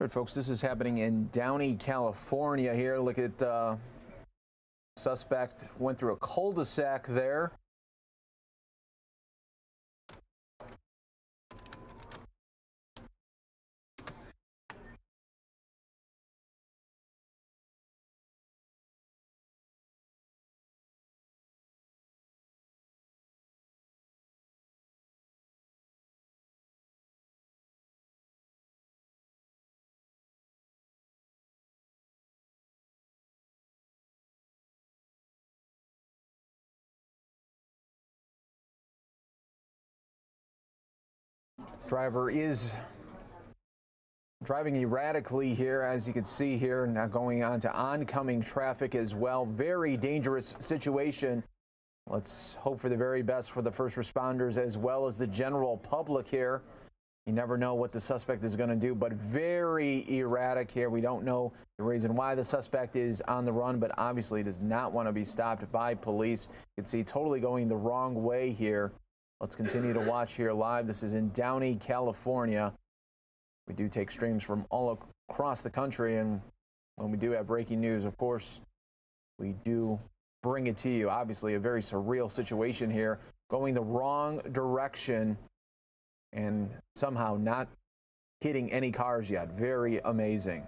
All right, folks, this is happening in Downey, California here. Look at suspect went through a cul-de-sac there. Driver is driving erratically here, as you can see here, now going on to oncoming traffic as well. Very dangerous situation. Let's hope for the very best for the first responders as well as the general public here. You never know what the suspect is going to do, but very erratic here. We don't know the reason why the suspect is on the run, but obviously does not want to be stopped by police. You can see totally going the wrong way here. Let's continue to watch here live. This is in Downey, California. We do take streams from all across the country, and when we do have breaking news, of course, we do bring it to you. Obviously, a very surreal situation here, going the wrong direction and somehow not hitting any cars yet. Very amazing.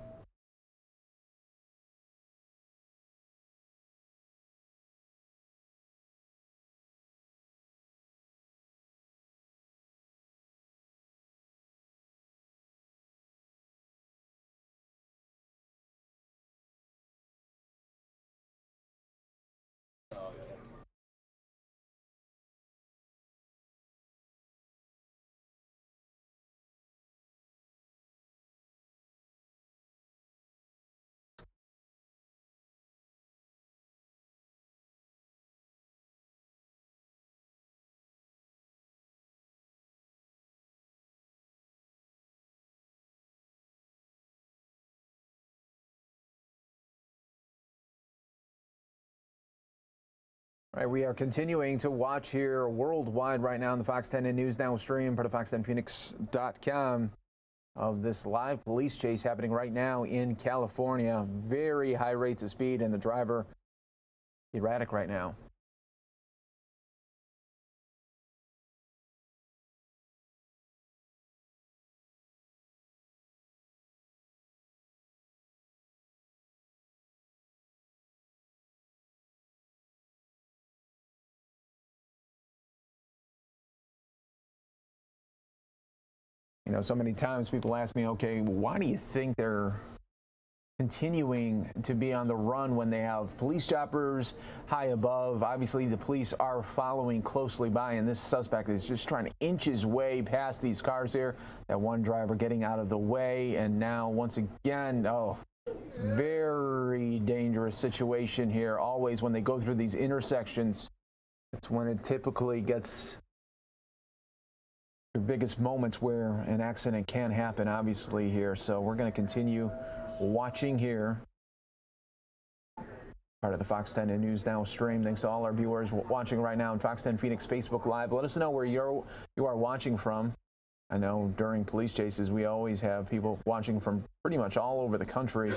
All right, we are continuing to watch here worldwide right now on the Fox 10 News Now stream, part of Fox10Phoenix.com, of this live police chase happening right now in California. Very high rates of speed, and the driver erratic right now. You know, so many times people ask me, okay, why do you think they're continuing to be on the run when they have police choppers high above? Obviously, the police are following closely by, and this suspect is just trying to inch his way past these cars here. That one driver getting out of the way, and now once again, oh, very dangerous situation here. Always when they go through these intersections, it's when it typically gets the biggest moments where an accident can happen, obviously, here. So we're going to continue watching here. Part of the Fox 10 News Now stream. Thanks to all our viewers watching right now on Fox 10 Phoenix Facebook Live. Let us know where you are watching from. I know during police chases, we always have people watching from pretty much all over the country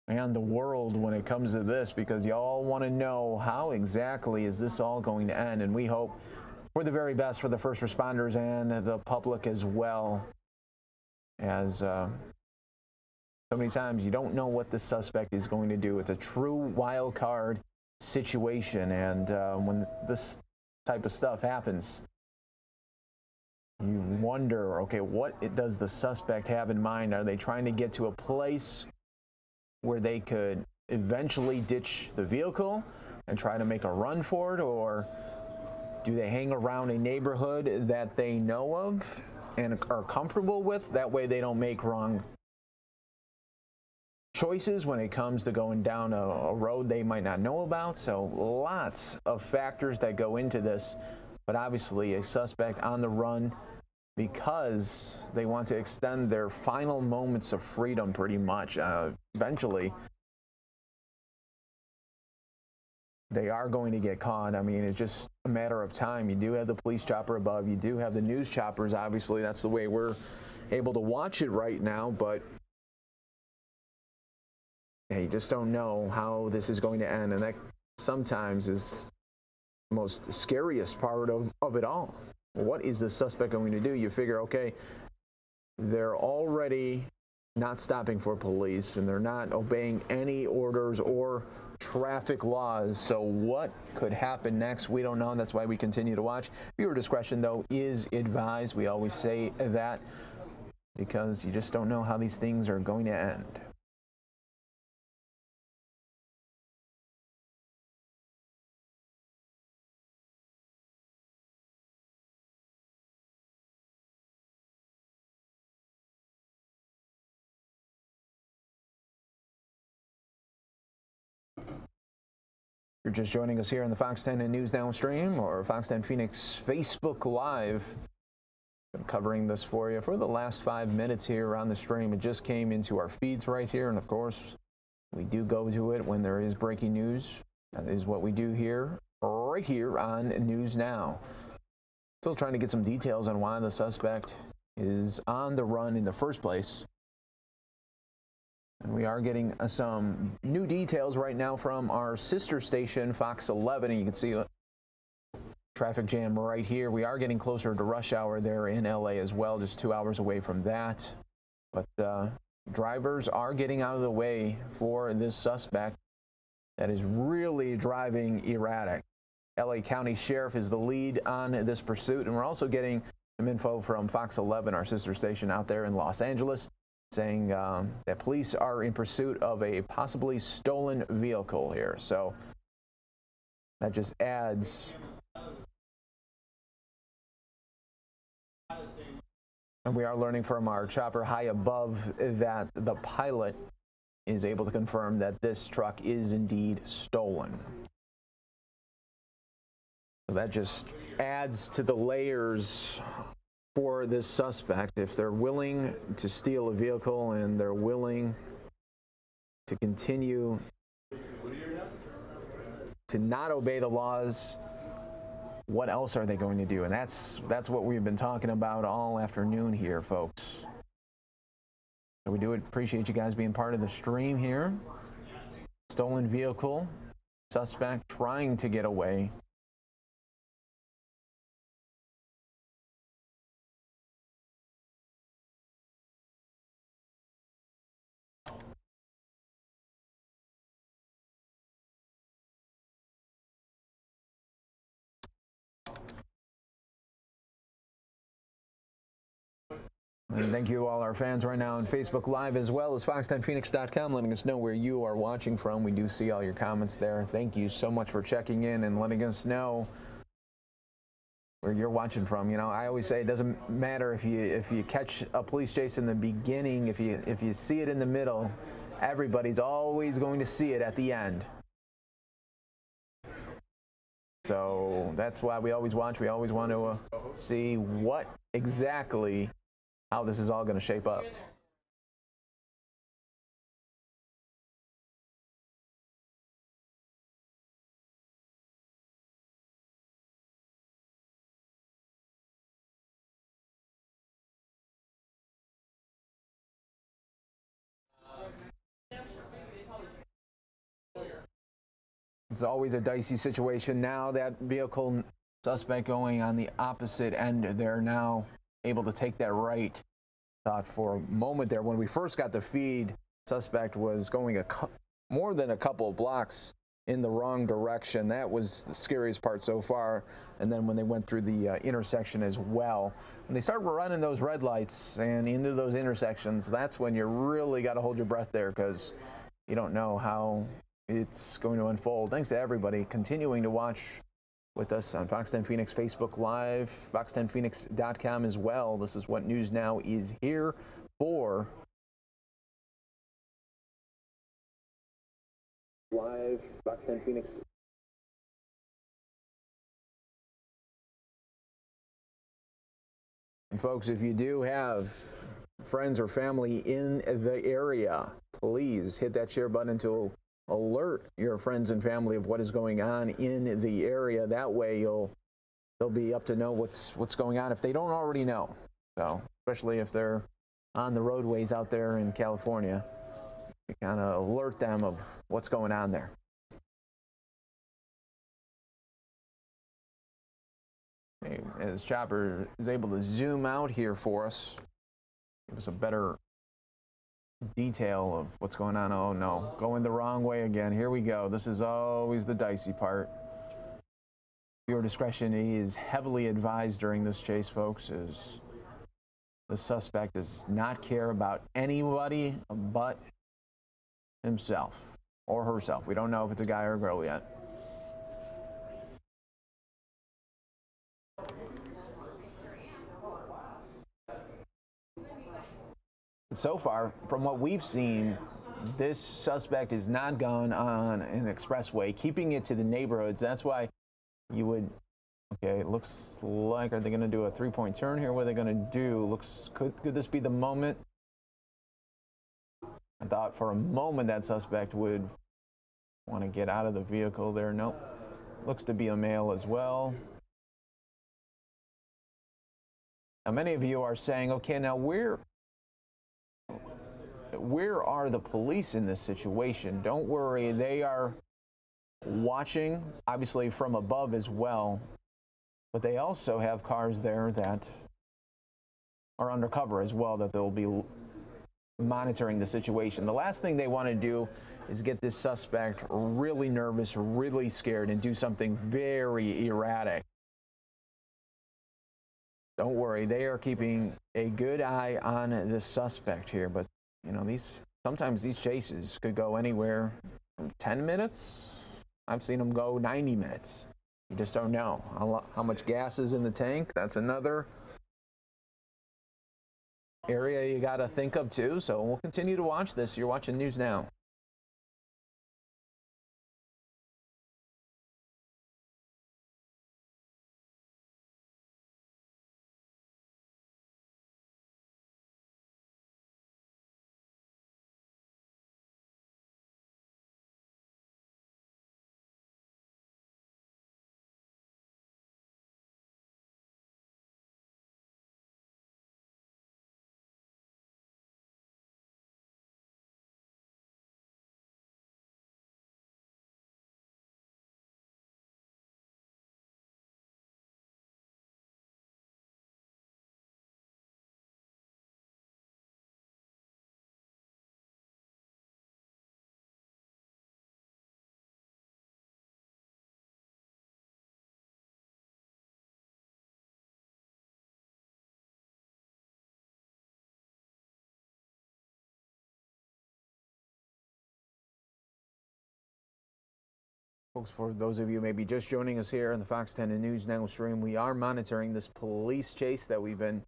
and the world when it comes to this, because y'all want to know how exactly is this all going to end, and we hope for the very best for the first responders and the public as well, as so many times you don't know what the suspect is going to do. It's a true wild card situation, and when this type of stuff happens, you wonder, okay, what does the suspect have in mind? Are they trying to get to a place where they could eventually ditch the vehicle and try to make a run for it, or do they hang around a neighborhood that they know of and are comfortable with? That way they don't make wrong choices when it comes to going down a road they might not know about. So lots of factors that go into this, but obviously a suspect on the run because they want to extend their final moments of freedom pretty much. Eventually they are going to get caught. I mean, it's just a matter of time. You do have the police chopper above. You do have the news choppers. Obviously, that's the way we're able to watch it right now, but you just don't know how this is going to end, and that sometimes is the most scariest part of it all. What is the suspect going to do? You figure, okay, they're already not stopping for police, and they're not obeying any orders or traffic laws. So what could happen next? We don't know, and that's why we continue to watch. Viewer discretion, though, is advised. We always say that because you just don't know how these things are going to end. You're just joining us here on the Fox 10 News Now stream or Fox 10 Phoenix Facebook Live. Been covering this for you for the last 5 minutes here on the stream. It just came into our feeds right here, and of course, we do go to it when there is breaking news. That is what we do here, right here on News Now. Still trying to get some details on why the suspect is on the run in the first place. And we are getting some new details right now from our sister station, Fox 11. And you can see a traffic jam right here. We are getting closer to rush hour there in LA as well, just 2 hours away from that. But drivers are getting out of the way for this suspect that is really driving erratic. LA County Sheriff is the lead on this pursuit. And we're also getting some info from Fox 11, our sister station out there in Los Angeles, saying that police are in pursuit of a possibly stolen vehicle here. So that just adds. And we are learning from our chopper high above that the pilot is able to confirm that this truck is indeed stolen. So that just adds to the layers for this suspect. If they're willing to steal a vehicle and they're willing to continue to not obey the laws, what else are they going to do? And that's what we've been talking about all afternoon here, folks. So we do appreciate you guys being part of the stream here. Stolen vehicle, suspect trying to get away. And thank you all our fans right now on Facebook Live as well as fox10phoenix.com, letting us know where you are watching from. We do see all your comments there. Thank you so much for checking in and letting us know where you're watching from. You know, I always say it doesn't matter if you catch a police chase in the beginning, if you see it in the middle, everybody's always going to see it at the end. So that's why we always watch. We always want to see what exactly how this is all going to shape up. It's always a dicey situation. Now that vehicle suspect going on the opposite end, they're now able to take that right. Thought for a moment there when we first got the feed, suspect was going more than a couple of blocks in the wrong direction. That was the scariest part so far. And then when they went through the intersection as well, when they start running those red lights and into those intersections, that's when you really got to hold your breath there, because you don't know how it's going to unfold. Thanks to everybody continuing to watch with us on Fox 10 Phoenix Facebook Live, fox10phoenix.com as well. This is what News Now is here for. Live, Fox 10 Phoenix. And folks, if you do have friends or family in the area, please hit that share button to alert your friends and family of what is going on in the area. That way they'll be up to know what's going on if they don't already know. So especially if they're on the roadways out there in California to kind of alert them of what's going on there. Okay, as Chopper is able to zoom out here for us, give us a better detail of what's going on. Oh no, going the wrong way again. Here we go. This is always the dicey part. Viewer discretion is heavily advised during this chase, folks, as the suspect does not care about anybody but himself or herself. We don't know if it's a guy or a girl yet. So far, from what we've seen, this suspect is not gone on an expressway, keeping it to the neighborhoods. That's why you would, okay, it looks like, are they going to do a three-point turn here? What are they going to do? Could this be the moment? I thought for a moment that suspect would want to get out of the vehicle there. Nope. Looks to be a male as well. Now, many of you are saying, okay, now where are the police in this situation? Don't worry, they are watching, obviously from above as well, but they also have cars there that are undercover as well, that they'll be monitoring the situation. The last thing they want to do is get this suspect really nervous, really scared, and do something very erratic. Don't worry, they are keeping a good eye on the suspect here, but you know, sometimes these chases could go anywhere from 10 minutes. I've seen them go 90 minutes. You just don't know how much gas is in the tank. That's another area you got to think of too. So we'll continue to watch this. You're watching News Now. Folks, for those of you maybe just joining us here on the Fox 10 and News Now stream, we are monitoring this police chase that we've been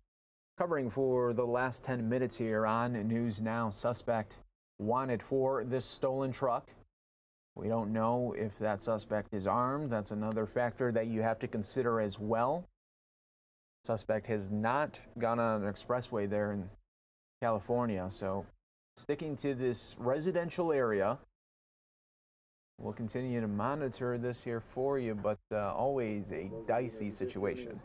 covering for the last 10 minutes here on News Now. Suspect wanted for this stolen truck. We don't know if that suspect is armed. That's another factor that you have to consider as well. Suspect has not gone on an expressway there in California, so sticking to this residential area. We'll continue to monitor this here for you, but always a dicey situation.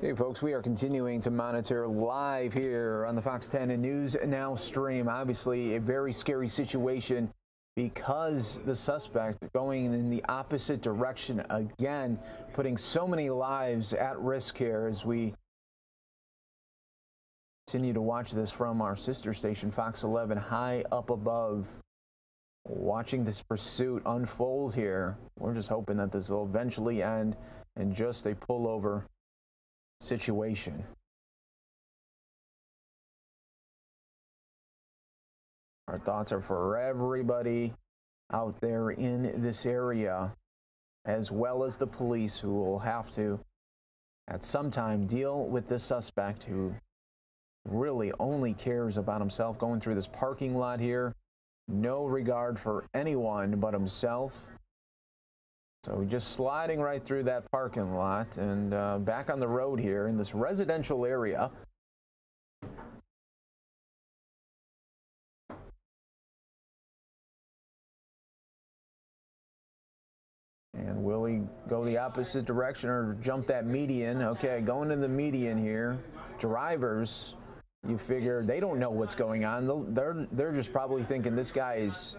Hey folks, we are continuing to monitor live here on the Fox 10 News Now stream. Obviously a very scary situation because the suspect going in the opposite direction again, putting so many lives at risk here as we continue to watch this from our sister station Fox 11 high up above, watching this pursuit unfold here. We're just hoping that this will eventually end in just a pullover situation. Our thoughts are for everybody out there in this area, as well as the police who will have to at some time deal with this suspect who really only cares about himself, going through this parking lot here, no regard for anyone but himself. So just sliding right through that parking lot and back on the road here in this residential area. And will he go the opposite direction or jump that median? Okay, going to the median here. Drivers, you figure they don't know what's going on. They're just probably thinking this guy is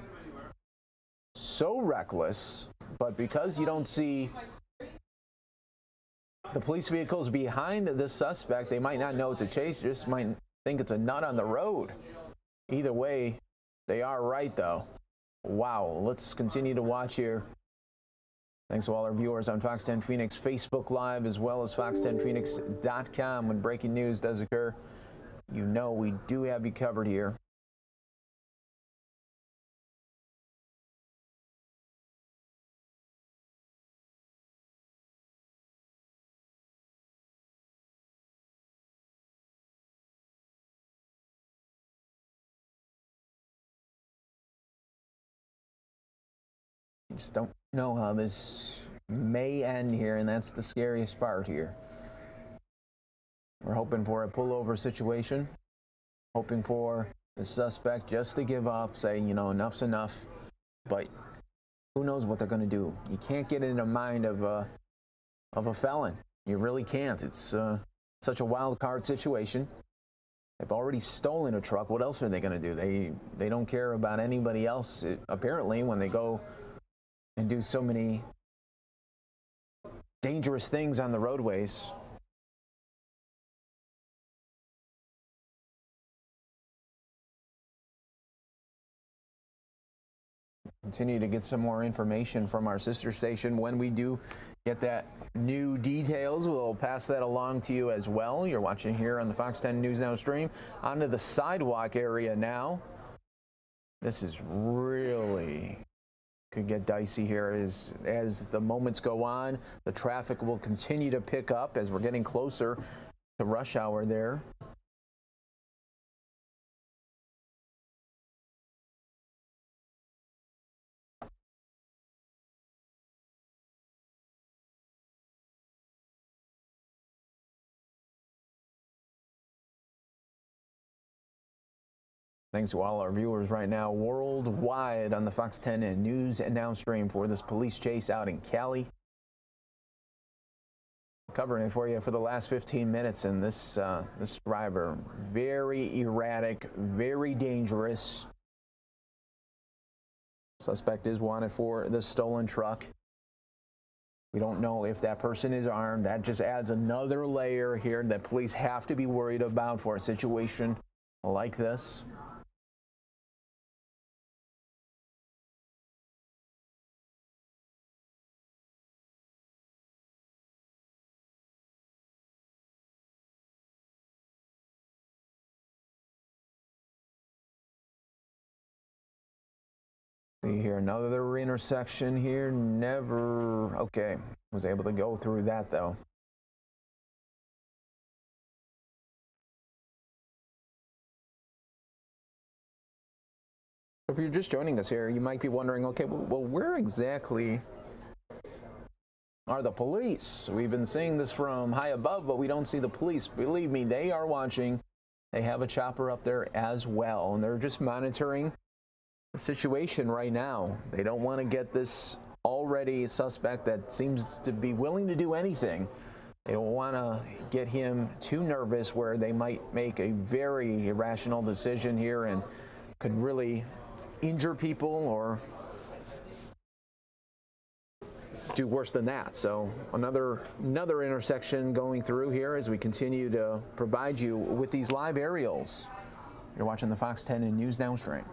so reckless. But because you don't see the police vehicles behind the suspect, they might not know it's a chase, just might think it's a nut on the road. Either way, they are right, though. Wow, let's continue to watch here. Thanks to all our viewers on Fox 10 Phoenix Facebook Live, as well as fox10phoenix.com. When breaking news does occur, you know we do have you covered here. Just don't know how this may end here, and that's the scariest part here. We're hoping for a pullover situation, hoping for the suspect just to give up, say, you know, enough's enough. But who knows what they're going to do? You can't get in the mind of a felon. You really can't. It's such a wild card situation. They've already stolen a truck. What else are they going to do? They don't care about anybody else, apparently, when they go and do so many dangerous things on the roadways. Continue to get some more information from our sister station. When we do get that new details, we'll pass that along to you as well. You're watching here on the Fox 10 News Now stream. Onto the sidewalk area now. This is really could get dicey here as the moments go on. The traffic will continue to pick up as we're getting closer to rush hour there. Thanks to all our viewers right now worldwide on the Fox 10 News and Now stream for this police chase out in Cali. Covering it for you for the last 15 minutes, and this driver, very erratic, very dangerous. Suspect is wanted for the stolen truck. We don't know if that person is armed. That just adds another layer here that police have to be worried about for a situation like this. See here, another intersection here. Never, okay, was able to go through that though. If you're just joining us here, you might be wondering, okay, well, where exactly are the police? We've been seeing this from high above, but we don't see the police. Believe me, they are watching. They have a chopper up there as well, and they're just monitoring the situation right now. They don't want to get this already suspect that seems to be willing to do anything They don't want to get him too nervous where they might make a very irrational decision here and could really injure people or do worse than that. So another intersection going through here as we continue to provide you with these live aerials. You're watching the Fox 10 and News Now stream.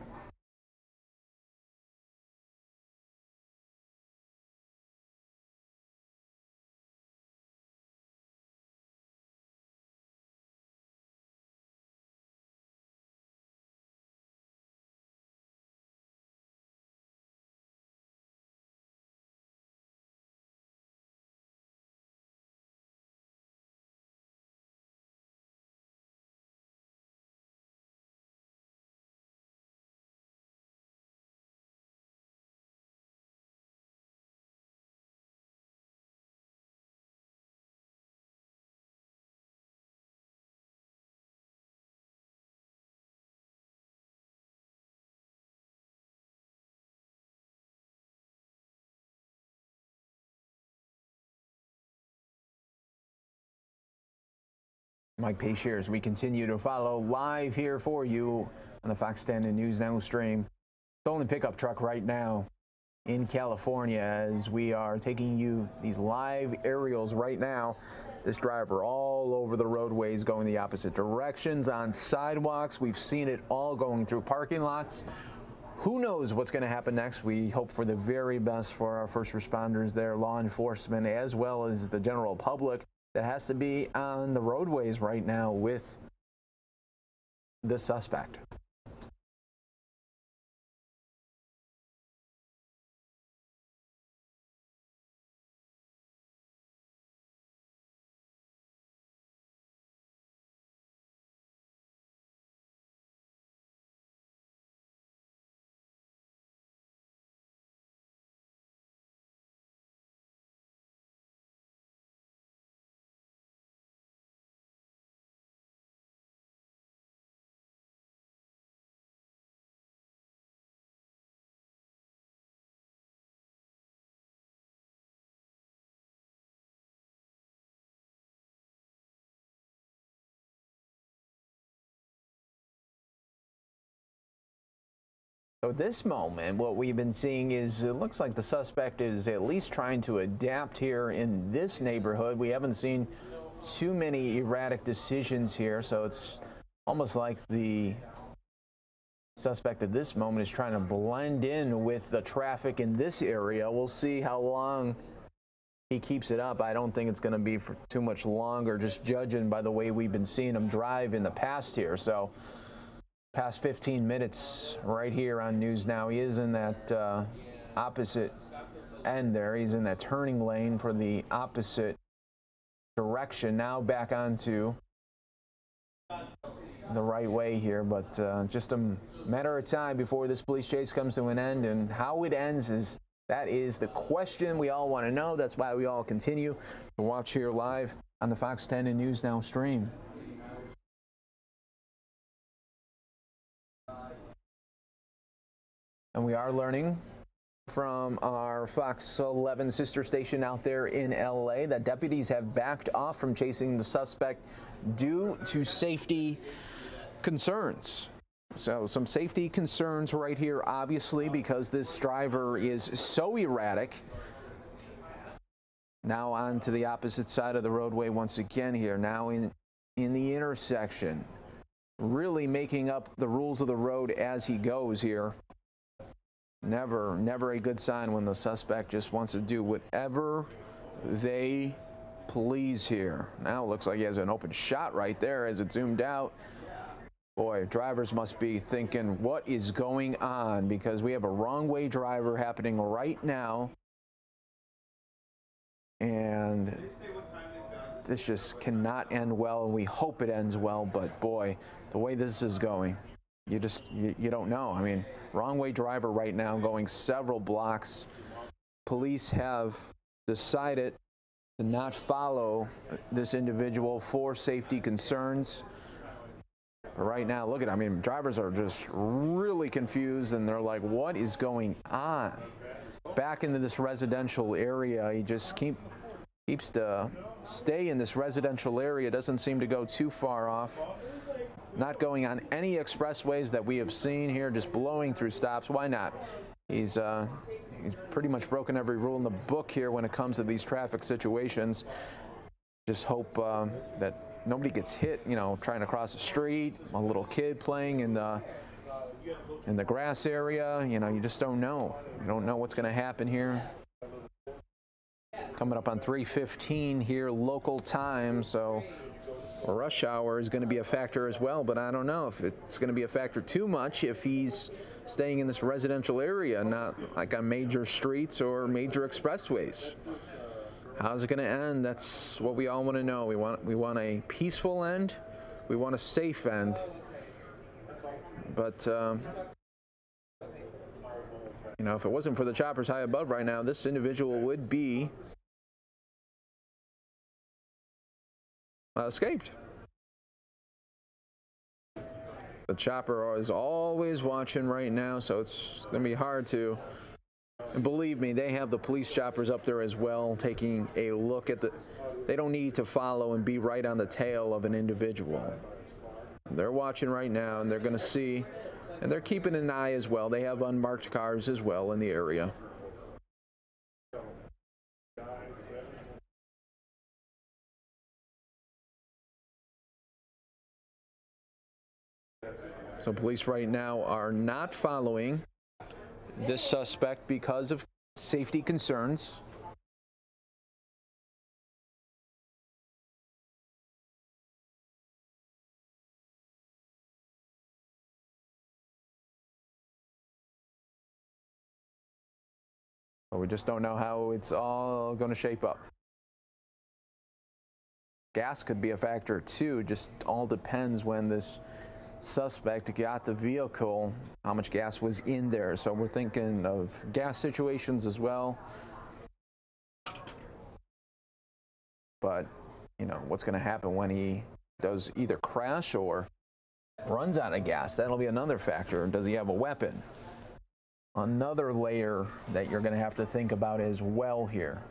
Mike Pace here as we continue to follow live here for you on the Fox 10 and News Now stream. Stolen pickup truck right now in California as we are taking you these live aerials right now. This driver all over the roadways going the opposite directions on sidewalks. We've seen it all going through parking lots. Who knows what's going to happen next? We hope for the very best for our first responders there, law enforcement, as well as the general public that has to be on the roadways right now with the suspect. So at this moment, what we've been seeing is it looks like the suspect is at least trying to adapt here in this neighborhood. We haven't seen too many erratic decisions here, so it's almost like the suspect at this moment is trying to blend in with the traffic in this area. We'll see how long he keeps it up. I don't think it's going to be for too much longer, just judging by the way we've been seeing him drive in the past here. So past 15 minutes right here on News Now. He is in that opposite end there. He's in that turning lane for the opposite direction. Now back onto the right way here, but just a matter of time before this police chase comes to an end, and how it ends that is the question we all want to know. That's why we all continue to watch here live on the Fox 10 and News Now stream. And we are learning from our Fox 11 sister station out there in LA that deputies have backed off from chasing the suspect due to safety concerns. So some safety concerns right here, obviously, because this driver is so erratic. Now on to the opposite side of the roadway once again here, now in the intersection, really making up the rules of the road as he goes here. Never a good sign when the suspect just wants to do whatever they please here. Now it looks like he has an open shot right there as it zoomed out. Boy, drivers must be thinking, what is going on? Because we have a wrong way driver happening right now. And this just cannot end well, and we hope it ends well, but boy, the way this is going, you don't know. I mean, wrong way driver right now going several blocks. Police have decided to not follow this individual for safety concerns. But right now, look at, I mean, drivers are just really confused, and they're like, what is going on? Back into this residential area, he just keeps keeps to stay in this residential area, doesn't seem to go too far off. Not going on any expressways that we have seen here, just blowing through stops. Why not? He's pretty much broken every rule in the book here when it comes to these traffic situations. Just hope that nobody gets hit, you know, trying to cross the street, a little kid playing in the grass area. You know, you just don't know. You don't know what's going to happen here. Coming up on 3:15 here local time, so rush hour is going to be a factor as well, but I don't know if it's going to be a factor too much if he's staying in this residential area, not like on major streets or major expressways. How's it going to end? That's what we all want to know. We want a peaceful end. We want a safe end. But you know, if it wasn't for the choppers high above right now, this individual would be escaped. The chopper is always watching right now, so it's going to be hard to. And believe me, they have the police choppers up there as well, taking a look at the. They don't need to follow and be right on the tail of an individual. They're watching right now, and they're going to see, and they're keeping an eye as well. They have unmarked cars as well in the area. So police right now are not following this suspect because of safety concerns. But we just don't know how it's all going to shape up. Gas could be a factor too. Just all depends when this suspect got the vehicle, how much gas was in there. So we're thinking of gas situations as well. But, you know, what's going to happen when he does either crash or runs out of gas? That'll be another factor. Does he have a weapon? Another layer that you're going to have to think about as well here.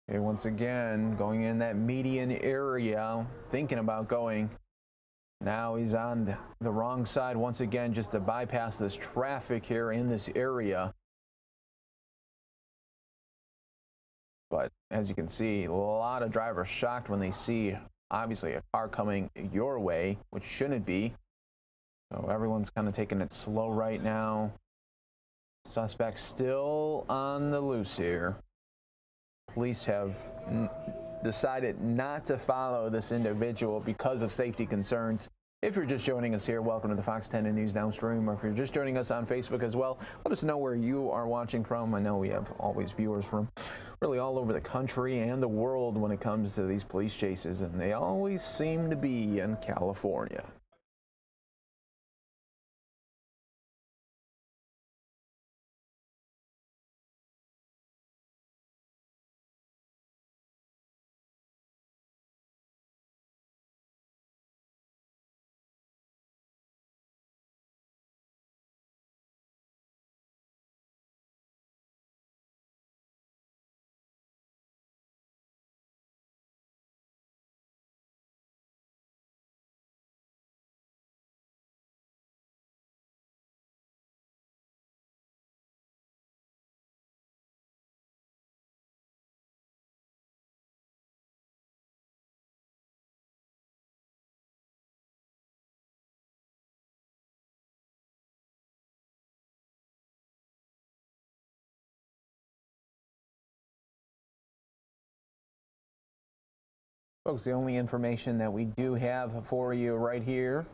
Okay, once again, going in that median area, thinking about going. Now he's on the wrong side once again, just to bypass this traffic here in this area. But as you can see, a lot of drivers shocked when they see, obviously, a car coming your way, which shouldn't be. So everyone's kind of taking it slow right now. Suspect still on the loose here. Police have decided not to follow this individual because of safety concerns. If you're just joining us here, welcome to the Fox 10 News Downstream, or if you're just joining us on Facebook as well, let us know where you are watching from. I know we have always viewers from really all over the country and the world when it comes to these police chases, and they always seem to be in California. Folks, the only information that we do have for you right here.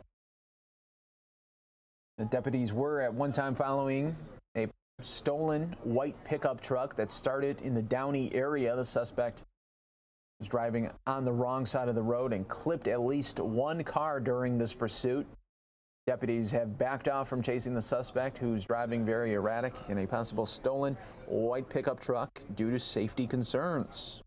The deputies were at one time following a stolen white pickup truck that started in the Downey area. The suspect was driving on the wrong side of the road and clipped at least one car during this pursuit. Deputies have backed off from chasing the suspect, who's driving very erratic in a possible stolen white pickup truck due to safety concerns.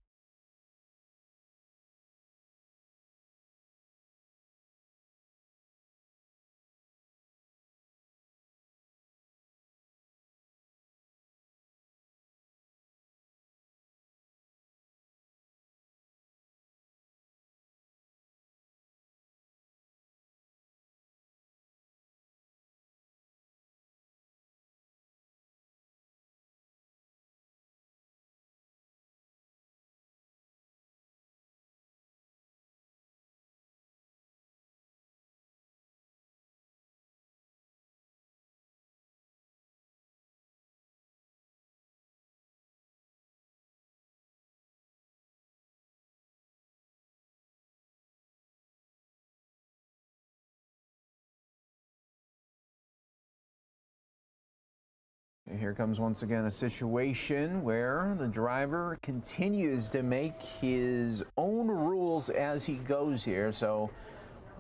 Here comes once again a situation where the driver continues to make his own rules as he goes here. So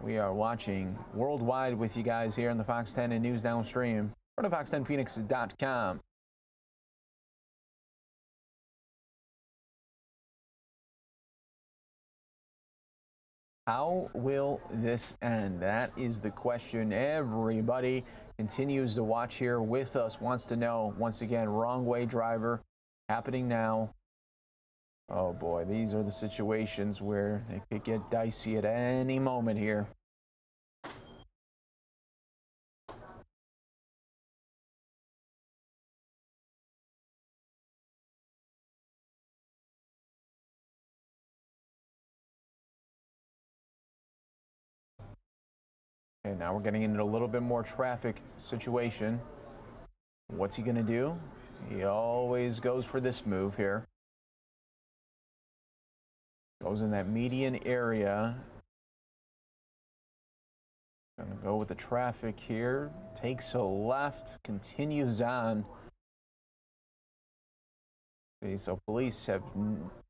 we are watching worldwide with you guys here on the Fox 10 and News Downstream, or to fox10phoenix.com. How will this end? That is the question everybody continues to watch here with us wants to know. Once again, wrong way driver happening now. Oh boy, these are the situations where they could get dicey at any moment here. Okay, now we're getting into a little bit more traffic situation. What's he going to do? He always goes for this move here. Goes in that median area. Going to go with the traffic here. Takes a left, continues on. See, so police have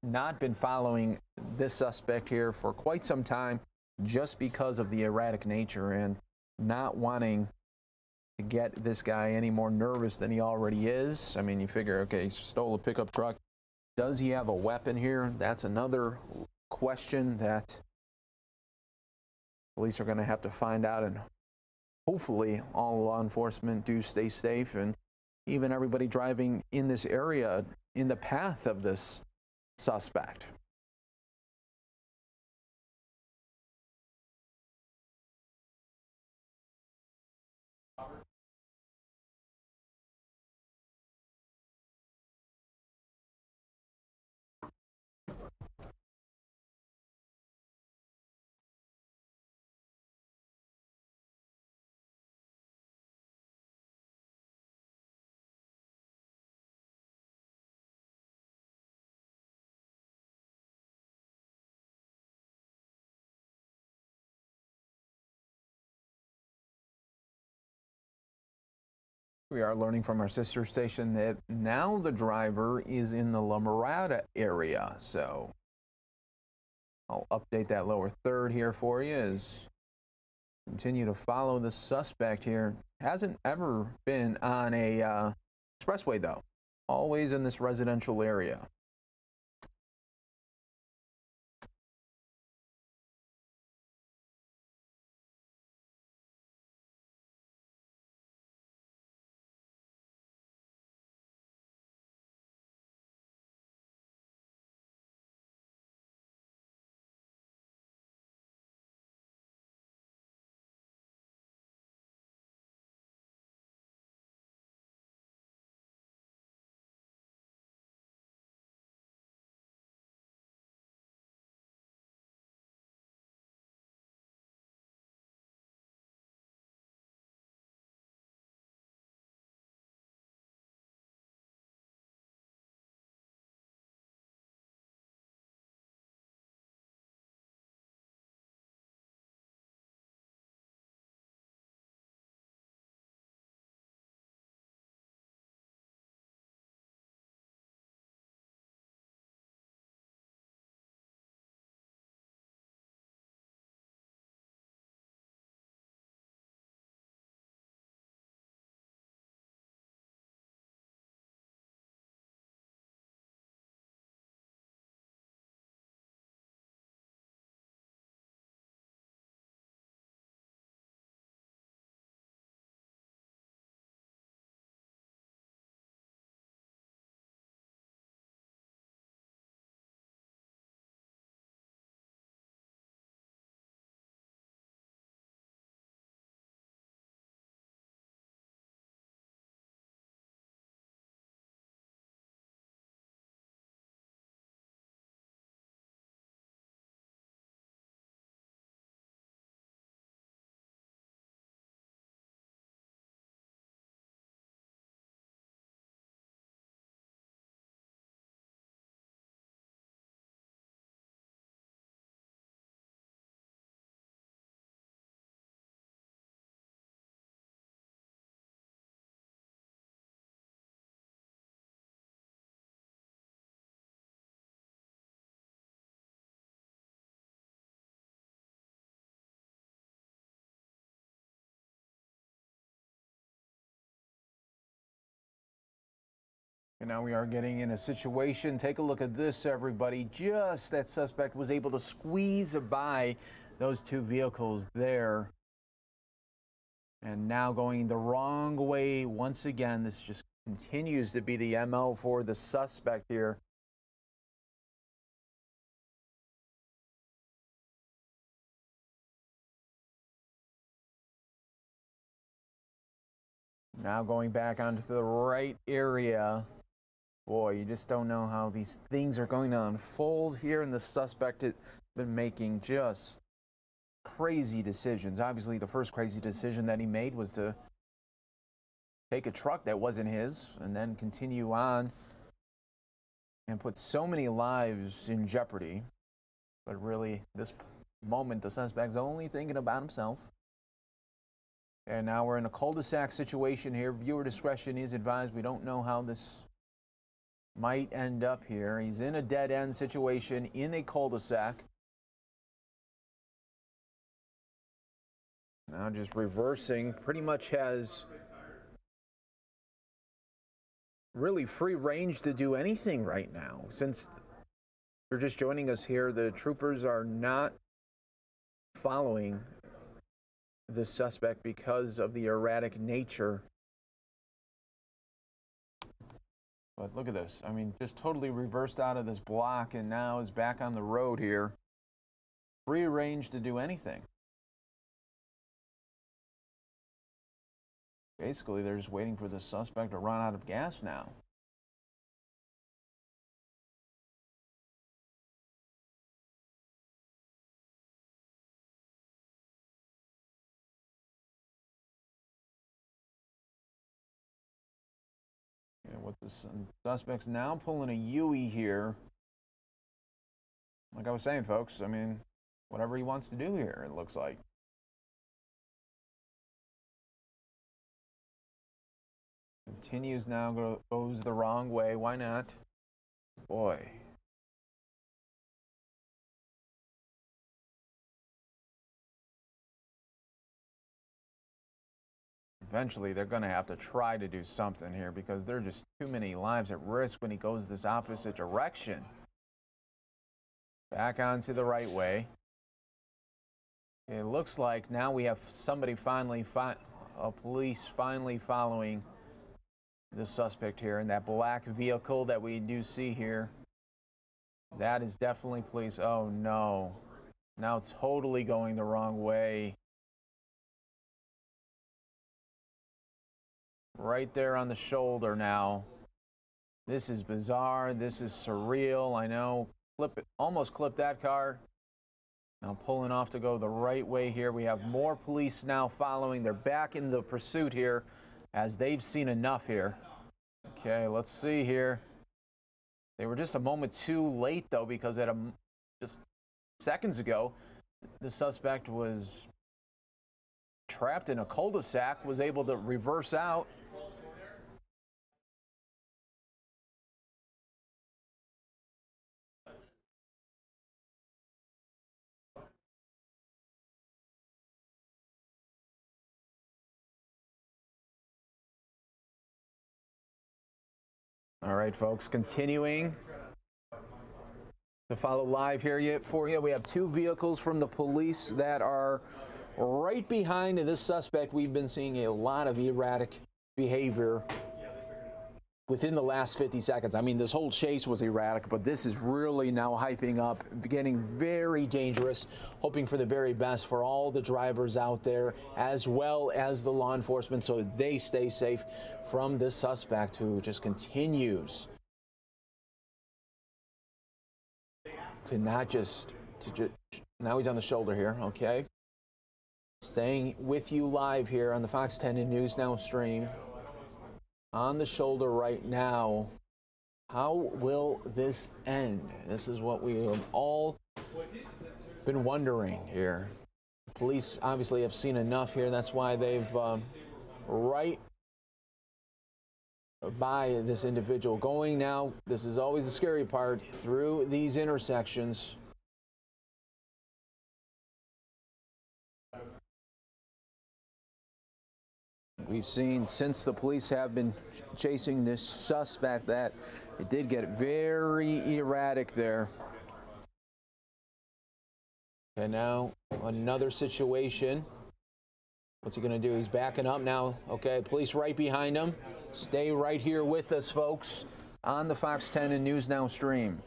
not been following this suspect here for quite some time, just because of the erratic nature and not wanting to get this guy any more nervous than he already is. I mean, you figure, okay, he stole a pickup truck. Does he have a weapon here? That's another question that police are going to have to find out, and hopefully all law enforcement do stay safe, and even everybody driving in this area in the path of this suspect. We are learning from our sister station that now the driver is in the La Mirada area. So I'll update that lower third here for you as continue to follow the suspect here. Hasn't ever been on a expressway though. Always in this residential area. And now we are getting in a situation. Take a look at this, everybody. Just that suspect was able to squeeze by those two vehicles there. And now going the wrong way once again. This just continues to be the MO for the suspect here. Now going back onto the right area. Boy, you just don't know how these things are going to unfold here, and the suspect has been making just crazy decisions. Obviously, the first crazy decision that he made was to take a truck that wasn't his and then continue on and put so many lives in jeopardy. But really, this moment, the suspect's only thinking about himself. And now we're in a cul-de-sac situation here. Viewer discretion is advised. We don't know how this might end up here. He's in a dead-end situation in a cul-de-sac. Now just reversing, pretty much has really free range to do anything right now. Since you're just joining us here, the troopers are not following the suspect because of the erratic nature. But look at this. I mean, just totally reversed out of this block and now is back on the road here. Free range to do anything. Basically, they're just waiting for the suspect to run out of gas now. With the suspect's now pulling a Yui here. Like I was saying, folks, I mean, whatever he wants to do here, it looks like. Continues now, goes the wrong way. Why not? Boy. Eventually, they're going to have to try to do something here because there are just too many lives at risk when he goes this opposite direction. Back onto the right way. It looks like now we have somebody finally, police finally following the suspect here in that black vehicle that we do see here. That is definitely police. Oh no. Now totally going the wrong way. Right there on the shoulder now. This is bizarre. This is surreal. I know. Almost clipped that car. Now pulling off to go the right way here. We have more police now following. They're back in the pursuit here as they've seen enough here. Okay, let's see here. They were just a moment too late, though, because just seconds ago, the suspect was trapped in a cul-de-sac, was able to reverse out. All right, folks, continuing to follow live here for you. We have two vehicles from the police that are right behind this suspect. We've been seeing a lot of erratic behavior within the last 50 seconds. I mean, this whole chase was erratic, but this is really now hyping up, getting very dangerous, hoping for the very best for all the drivers out there, as well as the law enforcement, so they stay safe from this suspect who just continues to now he's on the shoulder here, okay? Staying with you live here on the Fox 10 News Now stream. On the shoulder right now. How will this end? This is what we have all been wondering here. Police obviously have seen enough here. That's why they've right by this individual going now. This is always the scary part, through these intersections. We've seen since the police have been chasing this suspect that it did get very erratic there. And now another situation. What's he going to do? He's backing up now. Okay, police right behind him. Stay right here with us, folks, on the Fox 10 and News Now stream.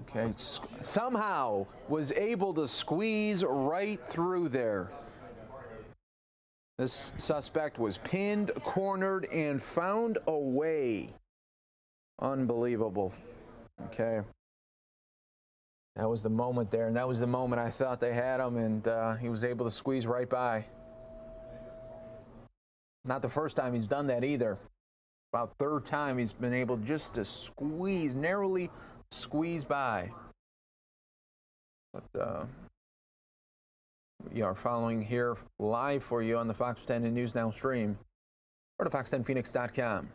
Okay, somehow was able to squeeze right through there. This suspect was pinned, cornered, and found a way. Unbelievable. Okay. That was the moment there, and that was the moment I thought they had him, and he was able to squeeze right by. Not the first time he's done that either. About third time he's been able just to squeeze, narrowly squeeze by. But we are following here live for you on the Fox 10 and News Now stream or to fox10phoenix.com.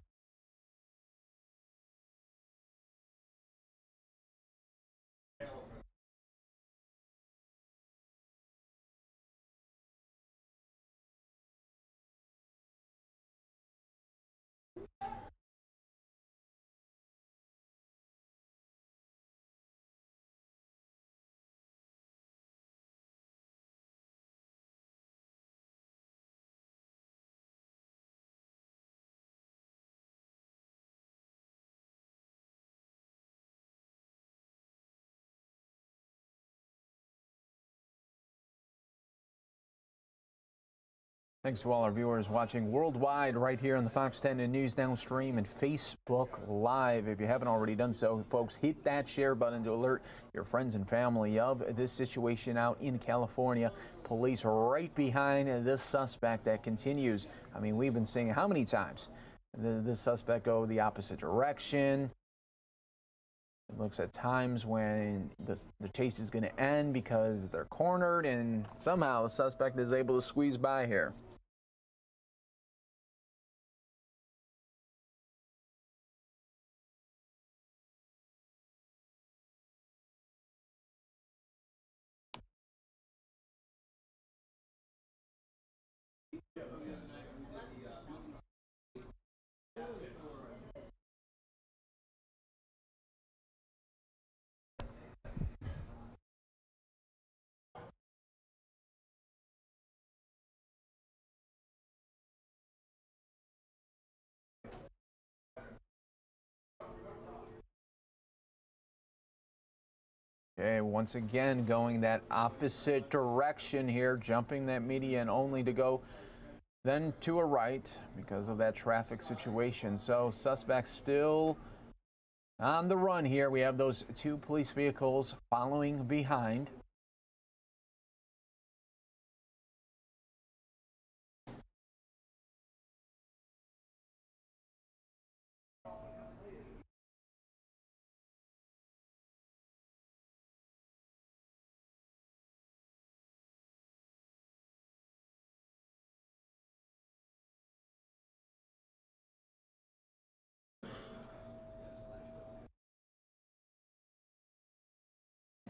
Thanks to all our viewers watching worldwide right here on the Fox 10 and News Now stream and Facebook Live. If you haven't already done so, folks, hit that share button to alert your friends and family of this situation out in California. Police right behind this suspect that continues. I mean, we've been seeing how many times this suspect go the opposite direction. It looks at times when the chase is going to end because they're cornered, and somehow the suspect is able to squeeze by here. Okay, once again going that opposite direction here, jumping that median only to go then to a right because of that traffic situation. So suspects still on the run here. We have those two police vehicles following behind.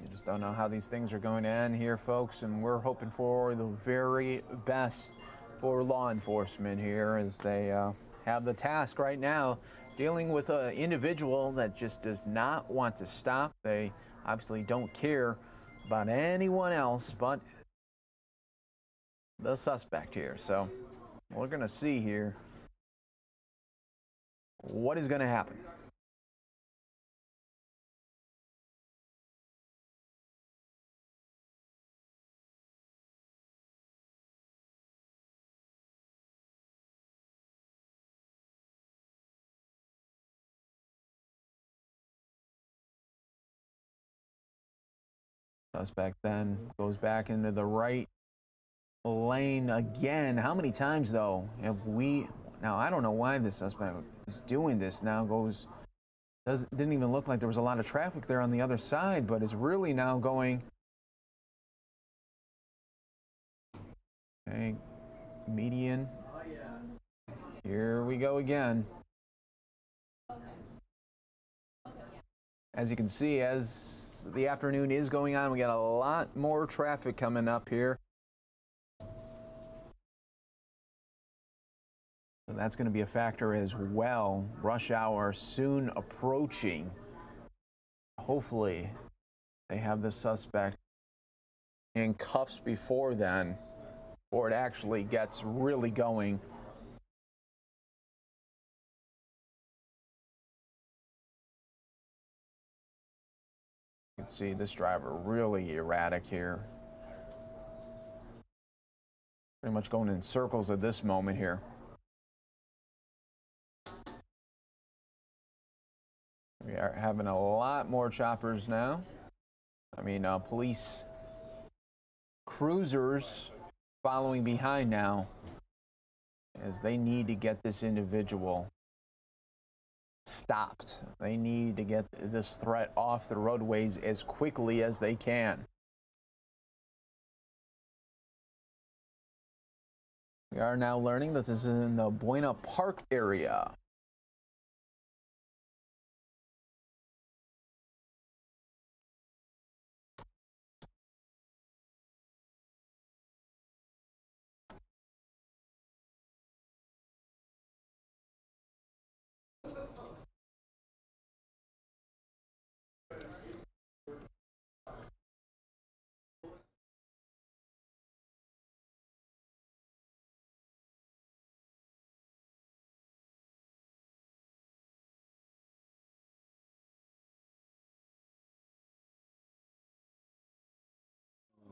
You just don't know how these things are going to end here, folks, and we're hoping for the very best for law enforcement here as they have the task right now dealing with an individual that just does not want to stop. They obviously don't care about anyone else but the suspect here. So we're going to see here what is going to happen. Suspect then goes back into the right lane again. How many times, though, have we... Now, I don't know why this suspect is doing this now. Didn't even look like there was a lot of traffic there on the other side, but is really now going... Okay, median. Here we go again. As you can see, as the afternoon is going on, we got a lot more traffic coming up here. So that's going to be a factor as well. Rush hour soon approaching. Hopefully they have the suspect in cuffs before then, or it actually gets really going. You can see this driver really erratic here. Pretty much going in circles at this moment here. We are having a lot more choppers now. I mean, police cruisers following behind now as they need to get this individual stopped. They need to get this threat off the roadways as quickly as they can. We are now learning that this is in the Buena Park area.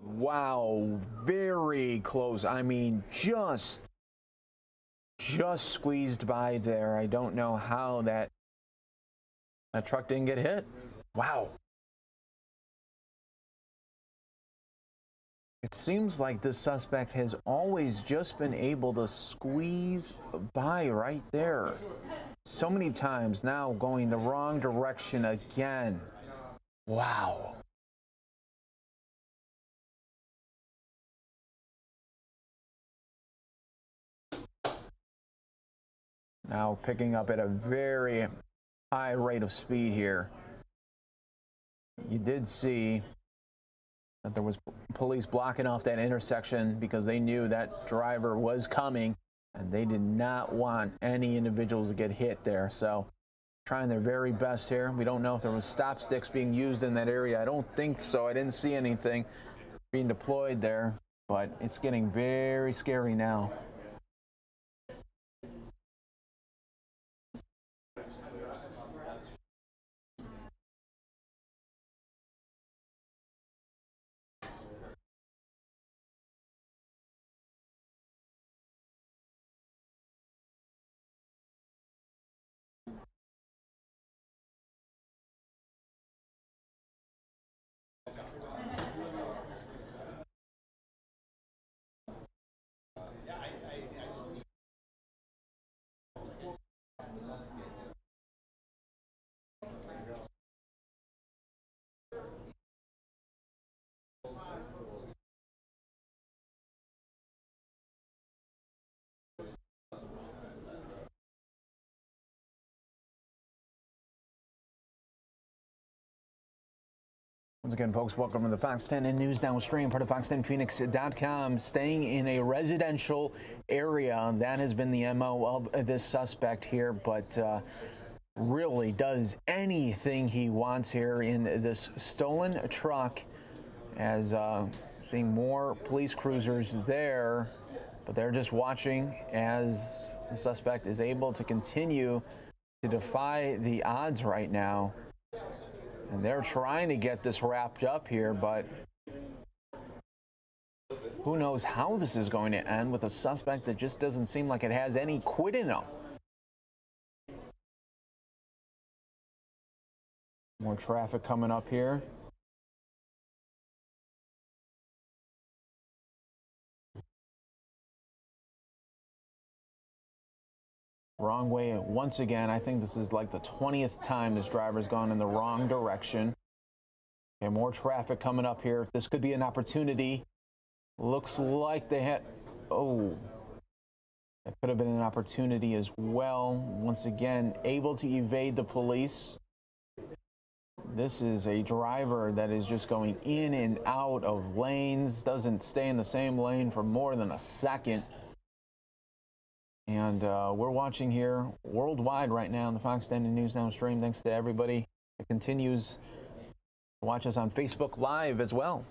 Wow, very close. I mean, just squeezed by there. I don't know how that truck didn't get hit. Wow. It seems like this suspect has always just been able to squeeze by right there. So many times now going the wrong direction again. Wow. Now picking up at a very high rate of speed here. You did see that there was police blocking off that intersection because they knew that driver was coming and they did not want any individuals to get hit there. So trying their very best here. We don't know if there was stop sticks being used in that area. I don't think so. I didn't see anything being deployed there, but it's getting very scary now. Once again, folks, welcome to the Fox 10 News Now stream, part of FoxTenPhoenix.com. Staying in a residential area, that has been the MO of this suspect here, but really does anything he wants here in this stolen truck. As seeing more police cruisers there, but they're just watching as the suspect is able to continue to defy the odds right now. And they're trying to get this wrapped up here, but who knows how this is going to end with a suspect that just doesn't seem like it has any quit in them. More traffic coming up here. Wrong way once again. I think this is like the 20th time this driver's gone in the wrong direction. Okay, more traffic coming up here. This could be an opportunity. Looks like they had, oh, that could have been an opportunity as well. Once again, able to evade the police. This is a driver that is just going in and out of lanes, doesn't stay in the same lane for more than a second. And we're watching here worldwide right now on the Fox 10 News Now stream. Thanks to everybody that continues to watch us on Facebook Live as well.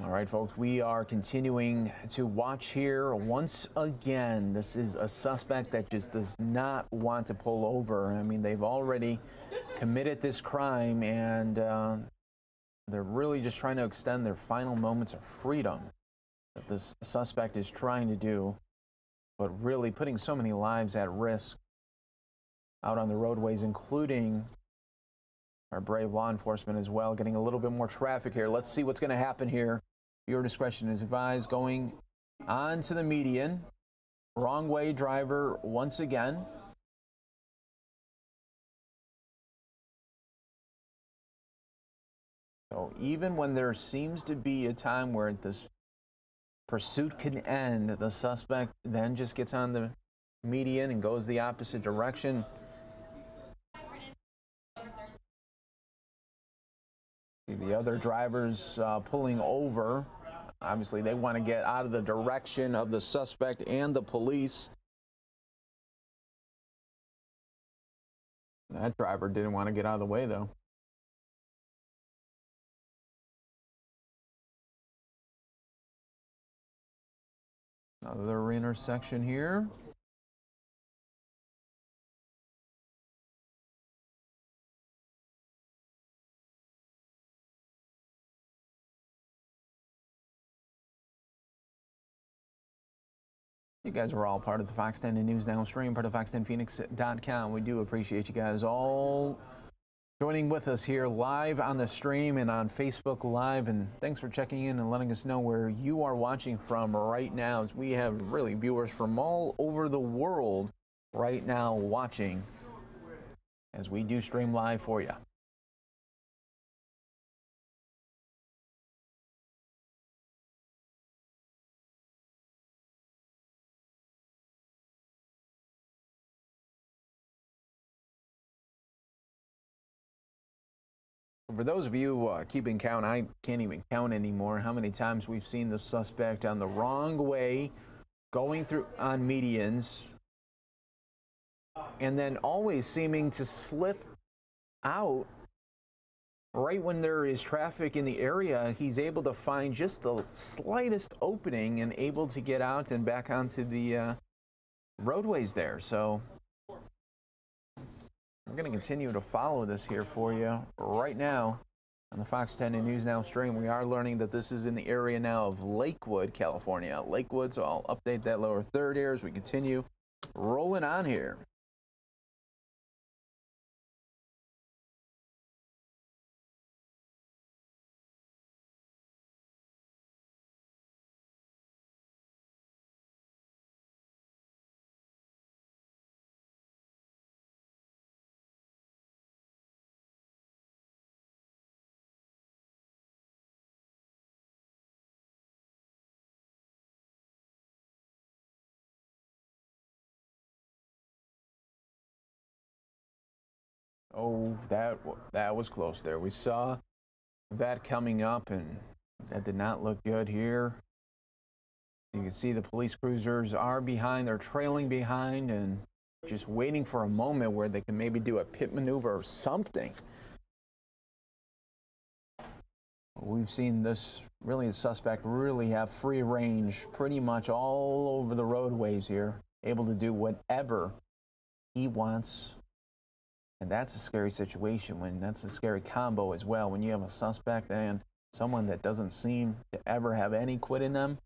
All right, folks, we are continuing to watch here once again. This is a suspect that just does not want to pull over. I mean, they've already committed this crime, and they're really just trying to extend their final moments of freedom that this suspect is trying to do, but really putting so many lives at risk out on the roadways, including our brave law enforcement as well. Getting a little bit more traffic here. Let's see what's going to happen here. Your discretion is advised. Going on to the median. Wrong way driver once again. So even when there seems to be a time where this pursuit can end, the suspect then just gets on the median and goes the opposite direction. The other drivers pulling over. Obviously, they want to get out of the direction of the suspect and the police. That driver didn't want to get out of the way, though. Another intersection here. You guys are all part of the Fox 10 News Now stream, part of fox10phoenix.com. We do appreciate you guys all joining with us here live on the stream and on Facebook Live. And thanks for checking in and letting us know where you are watching from right now, as we have really viewers from all over the world right now watching as we do stream live for you. For those of you keeping count, I can't even count anymore how many times we've seen the suspect on the wrong way, going through on medians, and then always seeming to slip out right when there is traffic in the area. He's able to find just the slightest opening and able to get out and back onto the roadways there. So we're going to continue to follow this here for you right now on the Fox 10 News Now stream. We are learning that this is in the area now of Lakewood, California. Lakewood, so I'll update that lower third here as we continue rolling on here. Oh, that was close there. We saw that coming up, and that did not look good here. You can see the police cruisers are behind. They're trailing behind and just waiting for a moment where they can maybe do a pit maneuver or something. We've seen this, really, the suspect really have free range pretty much all over the roadways here, able to do whatever he wants And that's a scary situation, when that's a scary combo as well, when you have a suspect and someone that doesn't seem to ever have any quit in them.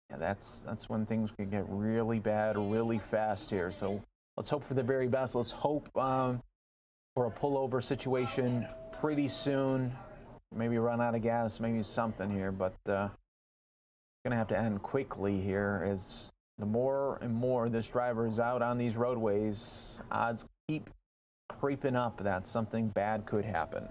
Yeah, that's when things can get really bad really fast here. So let's hope for the very best. Let's hope for a pullover situation pretty soon. Maybe run out of gas, maybe something here, but going to have to end quickly here, as the more and more this driver is out on these roadways, odds keep creeping up that something bad could happen.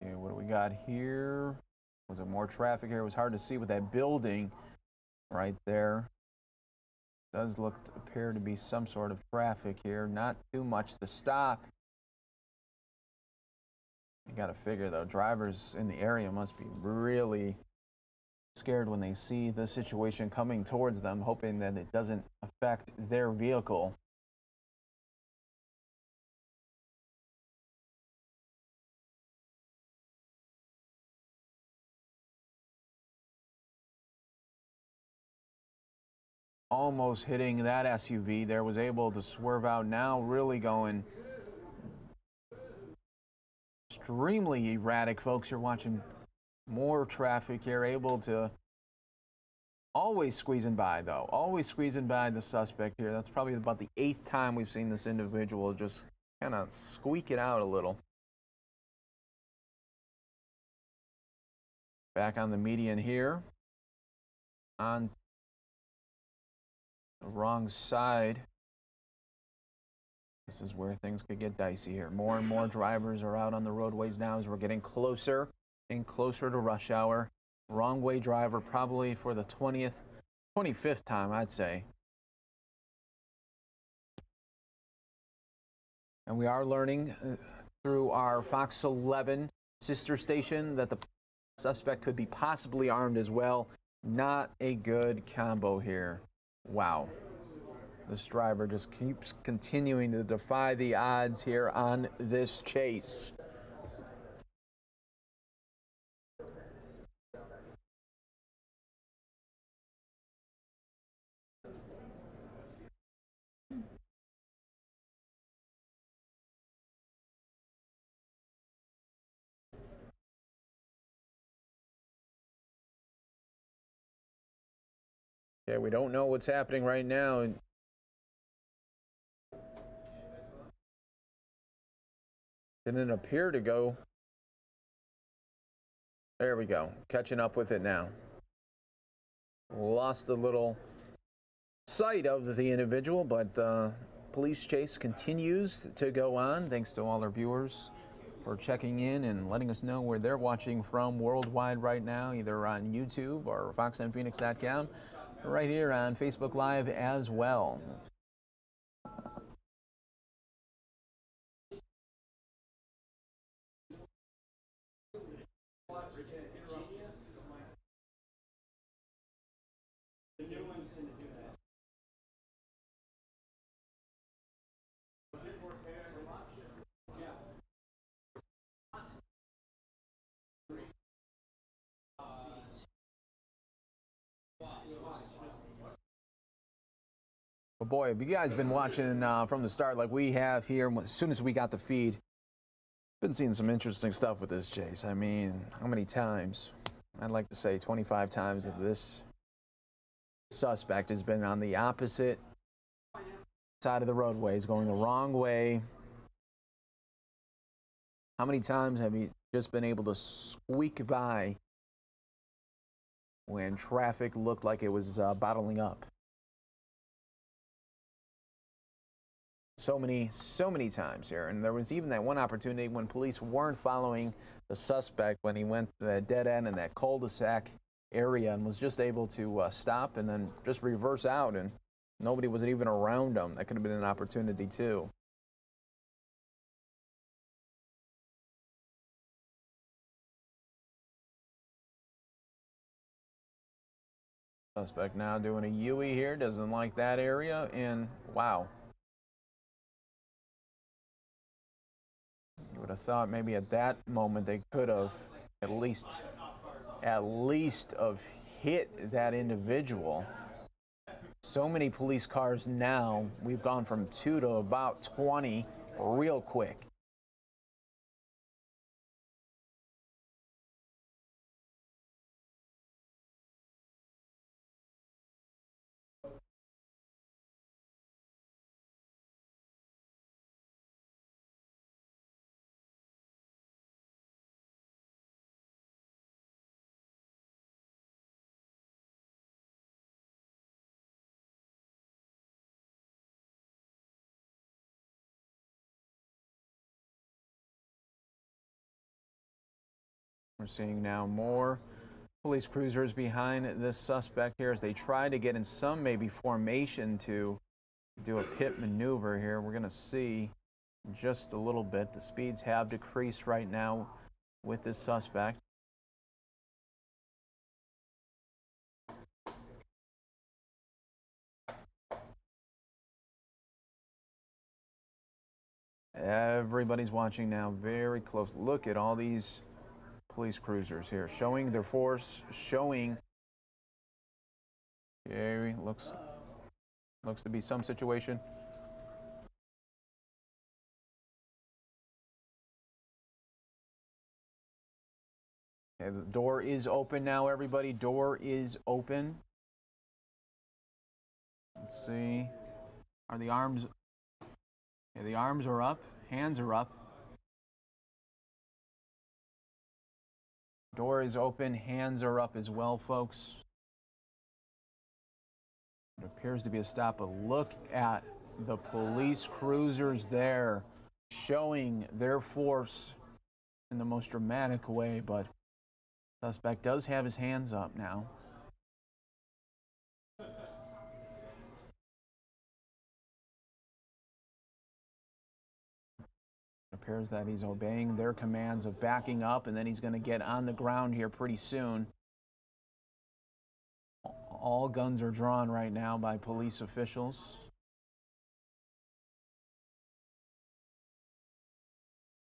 Okay, what do we got here? Was there more traffic here? It was hard to see with that building right there. Does appear to be some sort of traffic here. Not too much to stop. You got to figure, though, drivers in the area must be really scared when they see the situation coming towards them, hoping that it doesn't affect their vehicle. Almost hitting that SUV there, was able to swerve out. Now really going extremely erratic, folks. You're watching more traffic here, able to always squeezing by, though. Always squeezing by the suspect here. That's probably about the 8th time we've seen this individual just kind of squeak it out a little. Back on the median here. On the wrong side. This is where things could get dicey here. More and more drivers are out on the roadways now as we're getting closer and closer to rush hour. Wrong way driver, probably for the 25th time, I'd say. And we are learning through our Fox 11 sister station that the suspect could be possibly armed as well. Not a good combo here. Wow. This driver just keeps continuing to defy the odds here on this chase. Okay, we don't know what's happening right now. Didn't appear to go. There we go. Catching up with it now. Lost a little sight of the individual, but the police chase continues to go on. Thanks to all our viewers for checking in and letting us know where they're watching from worldwide right now, either on YouTube or FoxNPhoenix.com, right here on Facebook Live as well. Well, boy, have you guys been watching from the start like we have here? As soon as we got the feed, been seeing some interesting stuff with this chase. I mean, how many times? I'd like to say 25 times that this suspect has been on the opposite side of the roadways, going the wrong way. How many times have you just been able to squeak by when traffic looked like it was bottling up? so many times here. And there was even that one opportunity when police weren't following the suspect when he went to that dead end in that cul-de-sac area and was just able to stop and then just reverse out, and nobody was even around him. That could have been an opportunity too. Suspect now doing a U-turn here, doesn't like that area, and wow. You would have thought maybe at that moment they could have at least have hit that individual. So many police cars now, we've gone from 2 to about 20 real quick. We're seeing now more police cruisers behind this suspect here as they try to get in some maybe formation to do a pit maneuver here. We're going to see just a little bit. The speeds have decreased right now with this suspect. Everybody's watching now very close. Look at all these police cruisers here showing their force, showing. Okay, looks to be some situation. Okay, the door is open now, everybody. Door is open. Let's see. Are the arms? Okay, the arms are up. Hands are up. Door is open. Hands are up as well, folks. It appears to be a stop, but look at the police cruisers there showing their force in the most dramatic way, but suspect does have his hands up now. It appears that he's obeying their commands of backing up, and then he's going to get on the ground here pretty soon. All guns are drawn right now by police officials.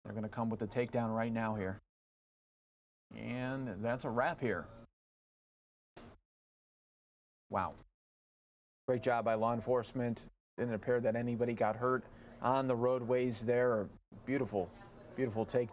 They're going to come with the takedown right now here. And that's a wrap here. Wow. Great job by law enforcement. Didn't appear that anybody got hurt on the roadways there. Beautiful, beautiful takedown.